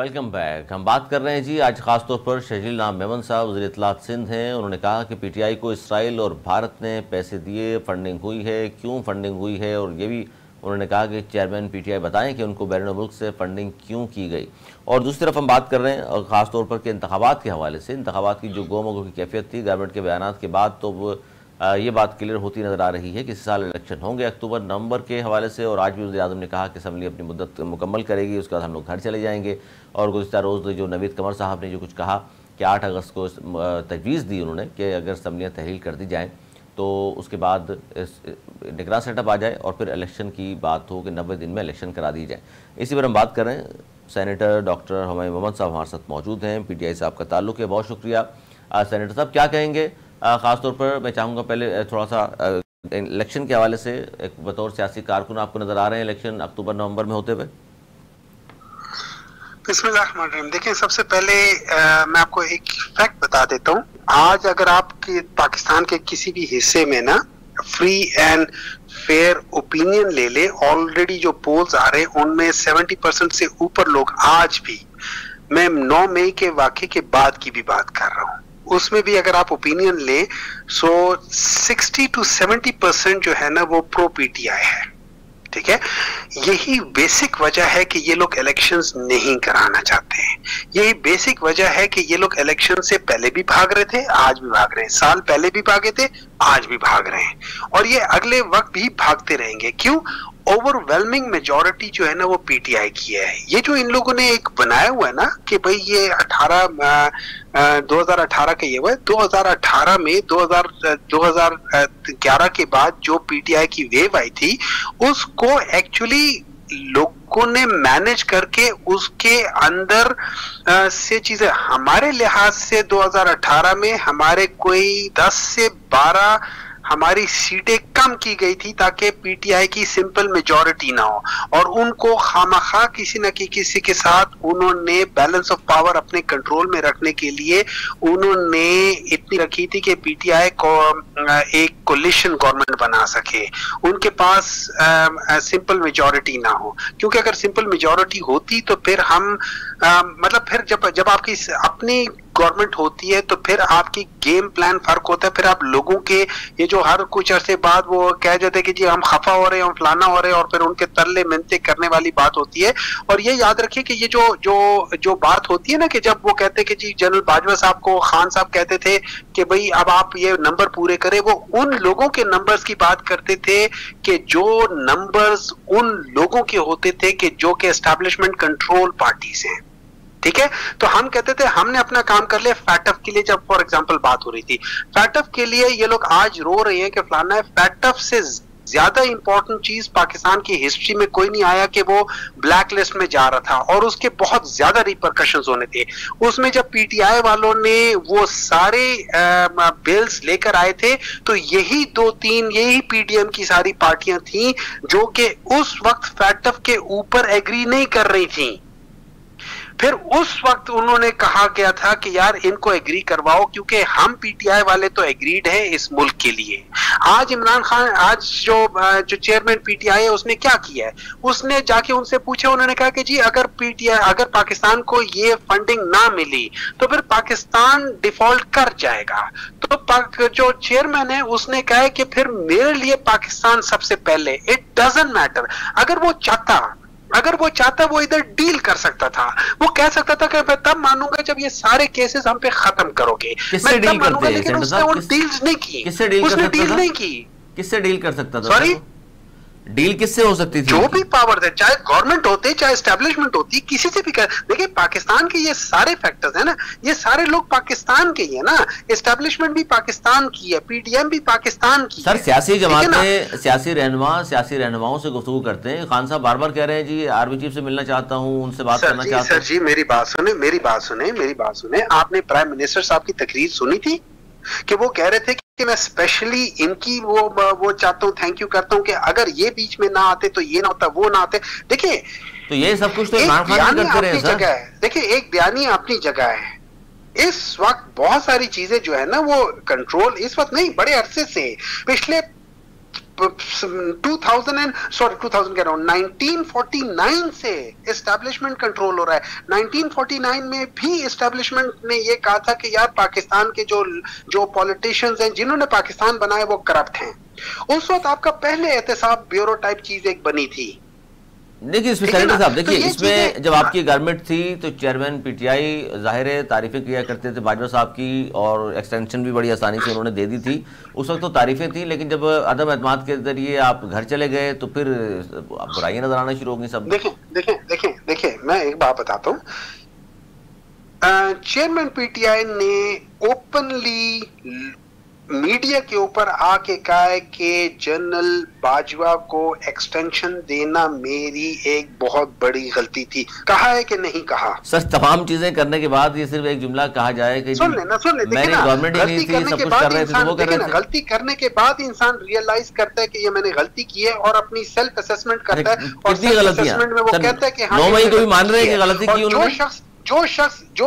Welcome back. हम बात कर रहे हैं जी आज खासतौर पर शहजील नाम मेमन साहब वज़ीर इत्तलात सिंध हैं। उन्होंने कहा कि पीटीआई को इसराइल और भारत ने पैसे दिए, फंडिंग हुई है, क्यों फंडिंग हुई है, और ये भी उन्होंने कहा कि चेयरमैन पीटीआई बताएं कि उनको बैरून मुल्क से फंडिंग क्यों की गई। और दूसरी तरफ हम बात कर रहे हैं ख़ासतौर पर कि इंतखाबात के हवाले से, इंतखाबात की जो गोमगो की कैफियत थी गवर्नमेंट के बयान के बाद, तो ये बात क्लियर होती नज़र आ रही है कि इस साल इलेक्शन होंगे अक्टूबर नवंबर के हवाले से। और आज भी वज़ीर आज़म ने कहा कि असम्बली अपनी मुद्दत मुकम्मल करेगी, उसके बाद हम लोग घर चले जाएंगे। और गुज़िश्ता रोज़ जो नवीद कमर साहब ने जो कुछ कहा कि 8 अगस्त को तजवीज़ दी उन्होंने कि अगर असम्बलियाँ तहलील कर दी जाएँ तो उसके बाद निगरान सेटअप आ जाए और फिर इलेक्शन की बात हो कि 90 दिन में इलेक्शन करा दी जाए। इसी पर हम बात करें, सेनेटर डॉक्टर हुमायूं मोहम्मद साहब हमारे साथ मौजूद हैं, पीटीआई से आपका ताल्लुक़ है, बहुत शुक्रिया। सेनेटर साहब क्या कहेंगे? ख़ासतौर पर मैं चाहूँगा पहले थोड़ा सा इलेक्शन के हवाले से, एक बतौर सियासी कारकुन आपको नज़र आ रहे हैं इलेक्शन अक्टूबर नवंबर में होते हुए? बिस्मिल्लाहिर्रहमानिर्रहीम। देखिए, सबसे पहले मैं आपको एक फैक्ट बता देता हूँ। आज अगर आपके पाकिस्तान के किसी भी हिस्से में ना फ्री एंड फेयर ओपिनियन ले ले, ऑलरेडी जो पोल्स आ रहे हैं उनमें 70% से ऊपर लोग आज भी, मैं 9 मई के वाक़े के बाद की भी बात कर रहा हूँ, उसमें भी अगर आप ओपिनियन ले सो 60 to 70% जो है ना वो प्रो पीटीआई है। ठीक है, यही बेसिक वजह है कि ये लोग इलेक्शंस नहीं कराना चाहते हैं। यही बेसिक वजह है कि ये लोग इलेक्शन से पहले भी भाग रहे थे, आज भी भाग रहे हैं, साल पहले भी भागे थे, आज भी भाग रहे हैं, और ये अगले वक्त भी भागते रहेंगे। क्यों? ओवरवेलमिंग मेजॉरिटी जो है ना वो पीटीआई की है। ये जो इन लोगों ने एक बनाया हुआ है ना कि भाई ये 2018 का ये हुआ है, 2018 में 2011 के बाद जो पीटीआई की वेव आई थी उसको एक्चुअली लोगों ने मैनेज करके उसके अंदर से चीजें, हमारे लिहाज से 2018 में हमारे कोई 10 से 12 हमारी सीटें कम की गई थी ताकि पीटीआई की सिंपल मेजॉरिटी ना हो, और उनको खामखा किसी न किसी के साथ उन्होंने बैलेंस ऑफ पावर अपने कंट्रोल में रखने के लिए उन्होंने इतनी रखी थी कि पीटीआई को एक कोलिशन गवर्नमेंट बना सके, उनके पास सिंपल मेजॉरिटी ना हो। क्योंकि अगर सिंपल मेजॉरिटी होती तो फिर हम मतलब फिर जब आपकी अपनी गवर्नमेंट होती है तो फिर आपकी गेम प्लान फर्क होता है। फिर आप लोगों के ये जो हर कुछ अरसे बाद वो कह जाते हैं कि जी हम खफा हो रहे हैं, हम फलाना हो रहे हैं, और फिर उनके तरले मिन्नतें करने वाली बात होती है। और ये याद रखिए कि ये जो बात होती है ना कि जब वो कहते हैं कि जी जनरल बाजवा साहब को खान साहब कहते थे कि भाई अब आप ये नंबर पूरे करें, वो उन लोगों के नंबर्स की बात करते थे कि जो नंबर्स उन लोगों के होते थे कि जो कि एस्टैब्लिशमेंट कंट्रोल पार्टी से हैं। ठीक है, तो हम कहते थे हमने अपना काम कर लिया। फैटफ के लिए जब फॉर एग्जांपल बात हो रही थी, फैटफ के लिए ये लोग आज रो रहे हैं कि फलाना है। फैटफ से ज्यादा इंपॉर्टेंट चीज पाकिस्तान की हिस्ट्री में कोई नहीं आया कि वो ब्लैक लिस्ट में जा रहा था, और उसके बहुत ज्यादा रिपरकशंस होने थे। उसमें जब पीटीआई वालों ने वो सारे बिल्स लेकर आए थे तो यही 2-3 यही पीडीएम की सारी पार्टियां थी जो कि उस वक्त फैटफ के ऊपर एग्री नहीं कर रही थी। फिर उस वक्त उन्होंने कहा गया था कि यार इनको एग्री करवाओ, क्योंकि हम पीटीआई वाले तो एग्रीड है इस मुल्क के लिए। आज इमरान खान, आज जो चेयरमैन पीटीआई है, उसने क्या किया है? उसने जाके उनसे पूछा, उन्होंने कहा कि जी अगर पाकिस्तान को ये फंडिंग ना मिली तो फिर पाकिस्तान डिफॉल्ट कर जाएगा। तो जो चेयरमैन है उसने कहा कि फिर मेरे लिए पाकिस्तान सबसे पहले, इट डजंट मैटर। अगर वो चाहता वो इधर डील कर सकता था, वो कह सकता था कि मैं तब मानूंगा जब ये सारे केसेस हम पे खत्म करोगे, मैं तब मानूंगा। लेकिन उसने वो डील्स नहीं की, उसने डील नहीं की। किससे डील कर सकता था? सॉरी, डील किससे हो सकती थी? जो भी पावर थे, चाहे गवर्नमेंट होती, चाहे एस्टेब्लिशमेंट होती, किसी से भी कर। देखिए पाकिस्तान के ये सारे फैक्टर्स है ना, ये सारे लोग पाकिस्तान के ही है ना, एस्टेब्लिशमेंट भी पाकिस्तान की है, पीडीएम भी पाकिस्तान की सर, सियासी जमातें सियासी रहनुमाओं से गुफ्तगू करते हैं। खान साहब बार बार कह रहे हैं जी आर्मी चीफ से मिलना चाहता हूं, उनसे बात करना चाहता हूं। सर जी मेरी बात सुने। आपने प्राइम मिनिस्टर साहब की तकरीर सुनी थी कि वो कह रहे थे कि मैं स्पेशली इनकी वो चाहता हूँ, थैंक यू करता हूँ कि अगर ये बीच में ना आते तो ये ना होता, वो ना आते। देखिए तो ये सब कुछ तो इमरान खान करते रहे सर। जगह है, देखिए एक बयानी अपनी जगह है। इस वक्त बहुत सारी चीजें जो है ना वो कंट्रोल इस वक्त नहीं, बड़े अरसे से, पिछले 2000 कह रहा हूं, 1949 से एस्टैब्लिशमेंट कंट्रोल हो रहा है। 1949 में भी एस्टैब्लिशमेंट ने ये कहा था कि यार पाकिस्तान के जो पॉलिटिशियंस हैं जिन्होंने पाकिस्तान बनाया वो करप्ट हैं। उस वक्त आपका पहले एहतसाब ब्यूरो टाइप चीज एक बनी थी। देखिए इसमें सेनेटर साहब, देखिए इसमें जब आपकी गवर्नमेंट थी तो चेयरमैन पीटीआई जाहिर है तारीफें किया करते थे बाजवा साहब की, और एक्सटेंशन भी बड़ी आसानी से उन्होंने दे दी थी। उस वक्त तो तारीफें थी, लेकिन जब अदम एतमाद के जरिए आप घर चले गए तो फिर बुराइयां नजर आना शुरू हो गई सब। देखिए मैं एक बात बताता हूँ, चेयरमैन पीटीआई ने ओपनली मीडिया के ऊपर आके कहा है कि जनरल बाजवा को एक्सटेंशन देना मेरी एक बहुत बड़ी गलती थी। कहा है कि नहीं कहा? सर तमाम चीजें करने के बाद ये सिर्फ एक जुमला कहा जाए कि सुन लेना मैंने गवर्नमेंट ही नहीं थी, सब कुछ कर रहे थे तो वो कर रहे थे। गलती करने के बाद इंसान रियलाइज करता है कि ये मैंने गलती की है और अपनी सेल्फ असेसमेंट करता है, और सेल्फ असेसमेंट में वो कहता है कि हाँ 9 मई को भी मान रहे हैं कि गलती की उन्होंने। जो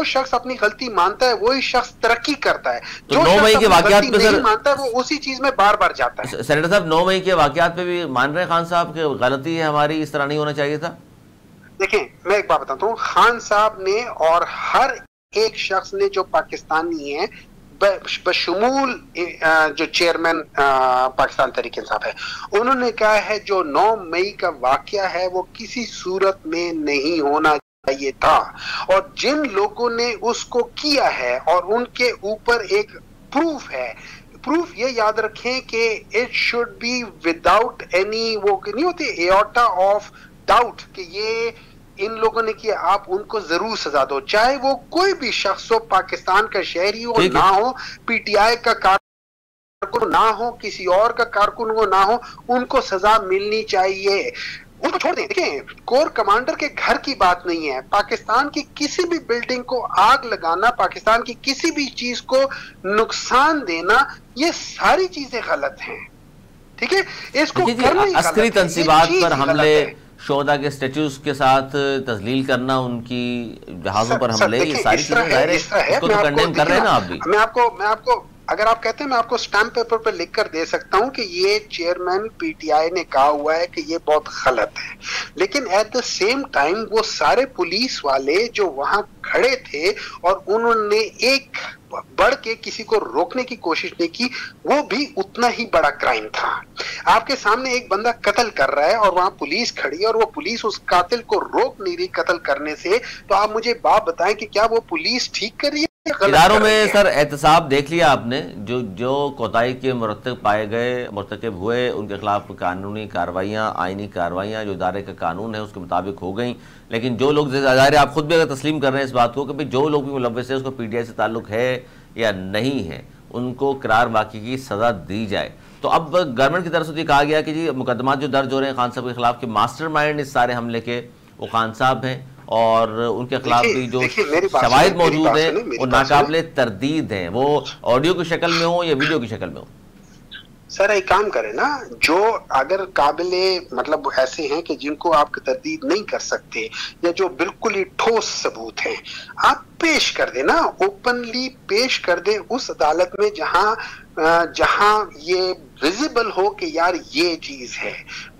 शख्स अपनी गलती मानता है वही शख्स तरक्की करता है। तो 9 मई के वाकयात पे सर मानता है वो उसी चीज में बार बार जाता है। सेनेटर साहब 9 मई के वाकयात पे भी मान रहे हैं खान साहब की गलती है हमारी, इस तरह नहीं होना चाहिए था? देखिए मैं एक बात बताता हूँ, खान साहब ने और हर एक शख्स ने जो पाकिस्तानी है बशमूल जो चेयरमैन पाकिस्तान तहरीक इंसाफ है, उन्होंने कहा है जो 9 मई का वाकया है वो किसी सूरत में नहीं होना ये था, और जिन लोगों ने उसको किया है और उनके ऊपर एक प्रूफ है, प्रूफ ये याद रखें कि it should be without any, वो नहीं होती एयोटा ऑफ डाउट कि ये इन लोगों ने किया, आप उनको जरूर सजा दो, चाहे वो कोई भी शख्स हो, पाकिस्तान का शहरी हो ना हो, पीटीआई का कारकुन ना हो, किसी और का कारकुन हो ना हो, उनको सजा मिलनी चाहिए। उनको छोड़ दें। देखिए कोर कमांडर के घर की बात नहीं है, पाकिस्तान की किसी भी बिल्डिंग को आग लगाना, पाकिस्तान की किसी भी चीज को नुकसान देना, ये सारी चीजें गलत हैं। ठीक है, इसको अस्करी तंसीबात पर हमले, शोहदा के स्टेच्यूज के साथ तजलील करना, उनकी जहाजों पर हमले, ये सारी चीजें इसको तो कंडेम कर रहे हैं ना आप भी। मैं आपको अगर आप कहते हैं मैं आपको स्टैम्प पेपर पर लिख कर दे सकता हूं कि ये चेयरमैन पीटीआई ने कहा हुआ है कि ये बहुत गलत है, लेकिन एट द सेम टाइम वो सारे पुलिस वाले जो वहां खड़े थे और उन्होंने एक बढ़ के किसी को रोकने की कोशिश नहीं की, वो भी उतना ही बड़ा क्राइम था। आपके सामने एक बंदा कत्ल कर रहा है और वहां पुलिस खड़ी है और वो पुलिस उस कातिल को रोक नहीं रही कत्ल करने से, तो आप मुझे बात बताएं कि क्या वो पुलिस ठीक कर रही है? इदारों में सर एहतसाब देख लिया आपने, जो कोताही के मुर्तकब हुए उनके खिलाफ कानूनी कार्रवाइयाँ, आईनी कार्रवाइयाँ जो इदारे का कानून है उसके मुताबिक हो गई, लेकिन जो लोग ज़ाहिर आप खुद भी अगर तस्लीम कर रहे हैं इस बात को कि भाई जो लोग भी मुलव्वस है उसको पीटीआई से ताल्लुक है या नहीं है, उनको करार बाकी की सज़ा दी जाए। तो अब गवर्नमेंट की तरफ से कहा गया कि जी मुकदमा जो दर्ज हो रहे हैं खान साहब के खिलाफ के मास्टरमाइंड इस सारे हमले के वो खान साहब हैं, और उनके खिलाफ भी जो शवाहिद मौजूद है वो नाकाबिले तरदीद हैं, वो ऑडियो की शक्ल में हो या वीडियो की शक्ल में हो। सर एक काम करें ना, जो अगर काबिले मतलब ऐसे हैं कि जिनको आप तरदीद नहीं कर सकते या जो बिल्कुल ही ठोस सबूत हैं, आप पेश कर देना, ओपनली पेश कर दे उस अदालत में जहां ये विजिबल हो कि यार ये चीज है,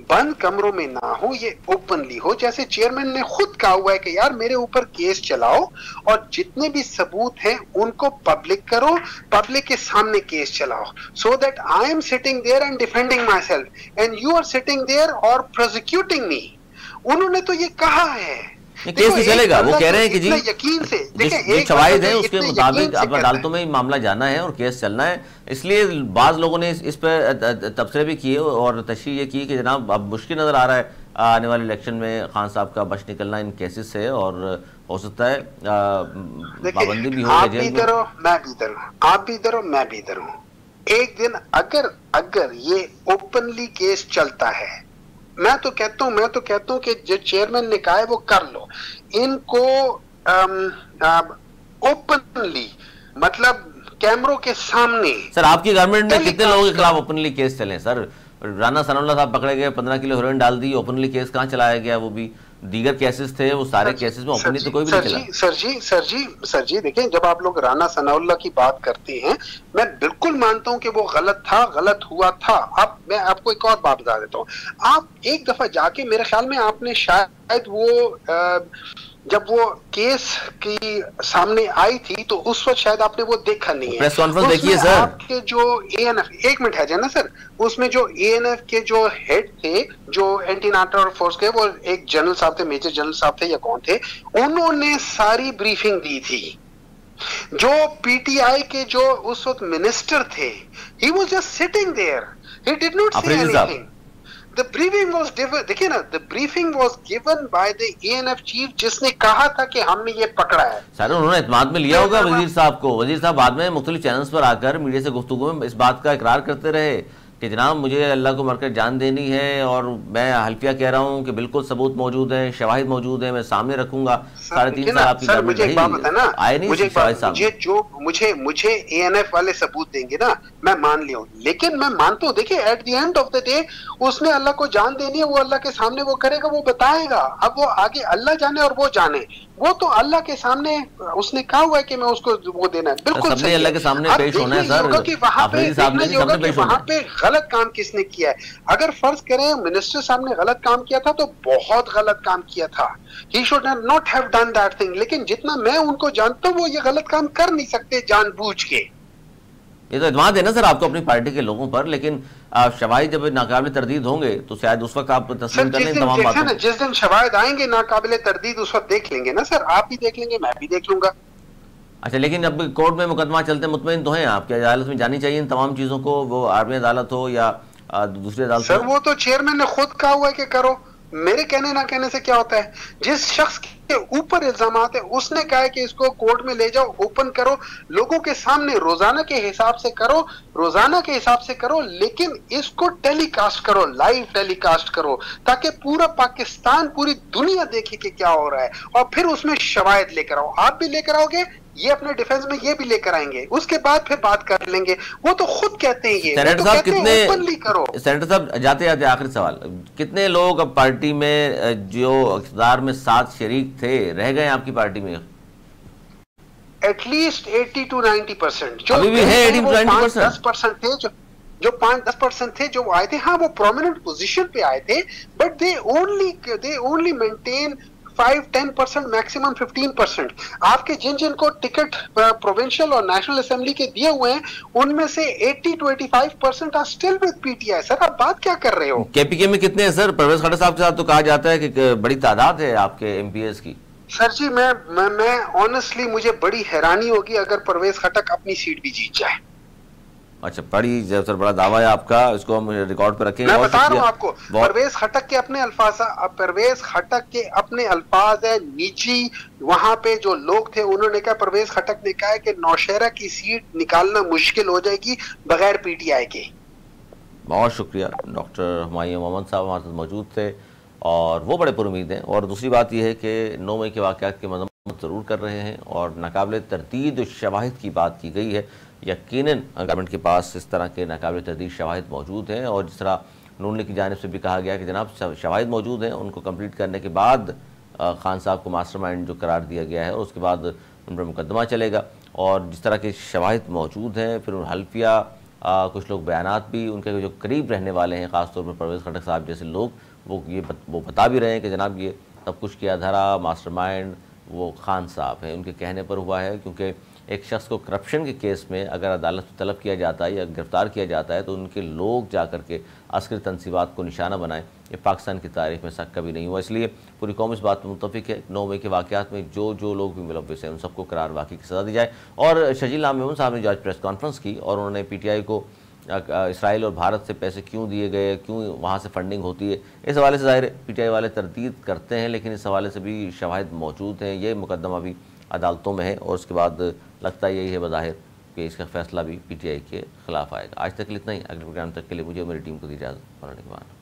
बंद कमरों में ना हो, ये ओपनली हो। जैसे चेयरमैन ने खुद कहा हुआ है कि यार मेरे ऊपर केस चलाओ और जितने भी सबूत हैं उनको पब्लिक करो, पब्लिक के सामने केस चलाओ, so that I am sitting there and defending myself and you are sitting there और प्रोसिक्यूटिंग मी। उन्होंने तो ये कहा है, केस नहीं चलेगा, वो कह रहे हैं कि जी यकीन से जो शवाहिद है उसके मुताबिक अब अदालतों में मामला जाना है और केस चलना है। इसलिए बाज लोगों ने इस पर तबसरे भी किए और तशरीह ये की कि जनाब अब मुश्किल नजर आ रहा है आने वाले इलेक्शन में खान साहब का बच निकलना इन केसेस से, और हो सकता है पाबंदी भी हो। आप भी इधर हो, मैं भी इधर हूँ, आप भी इधर हो, मैं भी इधर हूँ। एक दिन अगर ये ओपनली केस चलता है, मैं तो कहता हूं कि जो चेयरमैन ने कहा है वो कर लो, इनको ओपनली मतलब कैमरों के सामने। सर आपकी गवर्नमेंट में कितने लोगों के खिलाफ ओपनली केस चले? सर राना सनाउल्लाह साहब पकड़े गए, 15 किलो हेरोइन डाल दी, ओपनली केस कहां चलाया गया? वो भी दीगर केसेस थे वो सारे केसेस में ओपनली तो कोई भी नहीं चला। सर जी देखिए, जब आप लोग राना सनाउल्लाह की बात करते हैं, मैं बिल्कुल मानता हूं कि वो गलत था, गलत हुआ था। अब मैं आपको एक और बात बता देता हूं। आप एक दफा जाके, मेरे ख्याल में आपने शायद वो जब वो केस की सामने आई थी तो उस वक्त शायद आपने वो देखा नहीं है। प्रेस कॉन्फ्रेंस देखिए सर। आपके जो एएनएफ, एक मिनट है ना सर, उसमें जो एएनएफ के जो हेड थे, जो एंटी नार्को फोर्स के, वो एक जनरल साहब थे, मेजर जनरल साहब थे या कौन थे, उन्होंने सारी ब्रीफिंग दी थी। जो पीटीआई के जो उस वक्त मिनिस्टर थे, he was just sitting there, he did not say anything. The briefing was given, देखिए ना, the briefing was given by the ANF chief, जिसने कहा था कि हमने ये पकड़ा है। सर उन्होंने इत्मीनान में लिया होगा वजीर साहब को। वजीर साहब बाद में मुख्तलिफ चैनल्स पर आकर मीडिया से गुफ्तगू में इस बात का इकरार करते रहे कि जनाब मुझे अल्लाह को मरकर जान देनी है और मैं हल्फिया कह रहा हूँ कि बिल्कुल सबूत मौजूद है, शवाहिद मौजूद है, मैं सामने रखूंगा। 3.5 साल आपकी गवर्नमेंट रही, आए नहीं मुझे जो मुझे एएनएफ वाले सबूत देंगे ना, मैं मान लिया, लेकिन मैं मानता हूँ, देखिए at the end of the day उसने अल्लाह को जान देनी है, वो अल्लाह के सामने वो करेगा, वो बताएगा। अब वो आगे अल्लाह जाने और वो जाने, वो तो अल्लाह के सामने उसने कहा हुआ है कि मैं उसको वो देना है, बिल्कुल सही, अल्लाह के सामने पेश होना है सर। वहां पे गलत काम किसने किया है। अगर फर्ज करें मिनिस्टर साहब ने गलत काम किया था तो बहुत गलत काम किया था, he should not have done that thing. लेकिन जितना मैं उनको जानता हूँ, वो ये गलत काम कर नहीं सकते जानबूझ के। ये तो एतमाद है ना सर आपको अपनी पार्टी के लोगों पर, लेकिन शवाहिद जब नाकाबिल तरदीद होंगे तो शायद उस वक्त आप तस्लीम कर लें तमाम बातें। जिस दिन शवाहिद आएंगे नाकाबिल तरदीद, उस वक्त देख लेंगे ना सर, आप भी देख लेंगे, मैं भी देख लूंगा। अच्छा, लेकिन अब कोर्ट में मुकदमा चलते मुतमईन तो हैं आपकी अदालत में जानी चाहिए इन तमाम चीज़ों को, वो आर्मी अदालत हो या दूसरी अदालत? सर वो तो चेयरमैन ने खुद कहा हुआ है कि करो, मेरे कहने ना कहने से क्या होता है। जिस शख्स के ऊपर इल्जामात है उसने कहा है कि इसको कोर्ट में ले जाओ, ओपन करो, लोगों के सामने रोजाना के हिसाब से करो, रोजाना के हिसाब से करो, लेकिन इसको टेलीकास्ट करो, लाइव टेलीकास्ट करो, ताकि पूरा पाकिस्तान, पूरी दुनिया देखे कि क्या हो रहा है, और फिर उसमें शवाहिद लेकर आओ। आप भी लेकर आओगे, ये अपने डिफेंस में ये भी लेकर आएंगे, उसके बाद फिर बात कर लेंगे। वो तो खुद कहते हैं ये, सेनेटर साहब कितने, करो। सेनेटर साहब जाते जाते आखिरी सवाल, कितने लोग अब पार्टी में जो इक़्तिदार में साथ शरीक थे रह गए आपकी पार्टी में? At least 80 to 90%। जो अभी भी है 80 to 90%। 10% थे जो 5-10% थे जो आए थे, हाँ वो प्रोमिनेंट पोजीशन पे आए थे, but they only maintain 5-10%, maximum 15%। आपके जिन को टिकट प्रोविंशियल और नेशनल असेंबली के दिए हुए हैं, उनमें से 80 to 85% are still with PTI. Sir आप बात क्या कर रहे हो? केपीके में कितने हैं सर? परवेज खट्टर साहब के साथ तो कहा जाता है कि बड़ी तादाद है आपके एमपीएस की। सर जी मैं ऑनेस्टली, मुझे बड़ी हैरानी होगी अगर परवेज खट्टक अपनी सीट भी जीत जाए। अच्छा, बड़ी सर बड़ा दावा है आपका, इसको हम रिकॉर्ड पर रखेंगे। मैं बता रहा हूँ आपको, परवेज खट्टक के अपने अल्फाज है निजी। वहां पे जो लोग थे उन्होंने कहा, परवेज खट्टक ने कहा है कि नौशेरा की सीट निकालना मुश्किल हो जाएगी बगैर पीटीआई के। बहुत शुक्रिया, डॉक्टर हुमायूं मोहम्मद साहब हमारे साथ मौजूद थे और वो बड़े पुरुमीद हैं। और दूसरी बात यह है कि 9 मई के वाक़यात की मज़म्मत ज़रूर कर रहे हैं और नाकाबिल तरदीद शवाहिद की बात की गई है। यकीनन गवर्नमेंट के पास इस तरह के नाकाबिल तरदीद शवाहिद मौजूद हैं और जिस तरह नून लीग की जानिब से भी कहा गया कि जनाब शवाहिद मौजूद हैं, उनको कंप्लीट करने के बाद खान साहब को मास्टरमाइंड जो करार दिया गया है और उसके बाद उन पर मुकदमा चलेगा। और जिस तरह के शवाहिद मौजूद हैं, फिर हल्फिया कुछ लोग बयानात भी उनके जो करीब रहने वाले हैं, ख़ासतौर पर परवेज़ खट्टक साहब जैसे लोग, वो बता भी रहे हैं कि जनाब ये सब कुछ किया धरा मास्टरमाइंड वो खान साहब हैं, उनके कहने पर हुआ है। क्योंकि एक शख्स को करप्शन के केस में अगर अदालत में तलब किया जाता है या गिरफ़्तार किया जाता है तो उनके लोग जा कर के अस्करी तनसीबात को निशाना बनाएं, ये पाकिस्तान की तारीख़ में शक कभी नहीं हुआ। इसलिए पूरी कौम इस बात पर मुत्तफ़िक है, 9 मई के वाक़यात में जो लोग भी मुलव्विस हैं उन सबको करार वाक़ई की सज़ा दी जाए। और शजील नाम मेमन साहब ने जो आज प्रेस कॉन्फ्रेंस की और उन्होंने पीटीआई को इसराइल और भारत से पैसे क्यों दिए गए, क्यों वहाँ से फंडिंग होती है, इस हवाले से ज़ाहिर पीटीआई वाले तरदीद करते हैं, लेकिन इस हवाले से भी शवाहिद मौजूद हैं। ये मुकदमा भी अदालतों में है और उसके बाद लगता यही है बज़ाहिर कि इसका फ़ैसला भी पीटीआई के ख़िलाफ़ आएगा। आज तक इतना ही, अगले प्रोग्राम तक के लिए मुझे मेरी टीम को दी इजाज़त।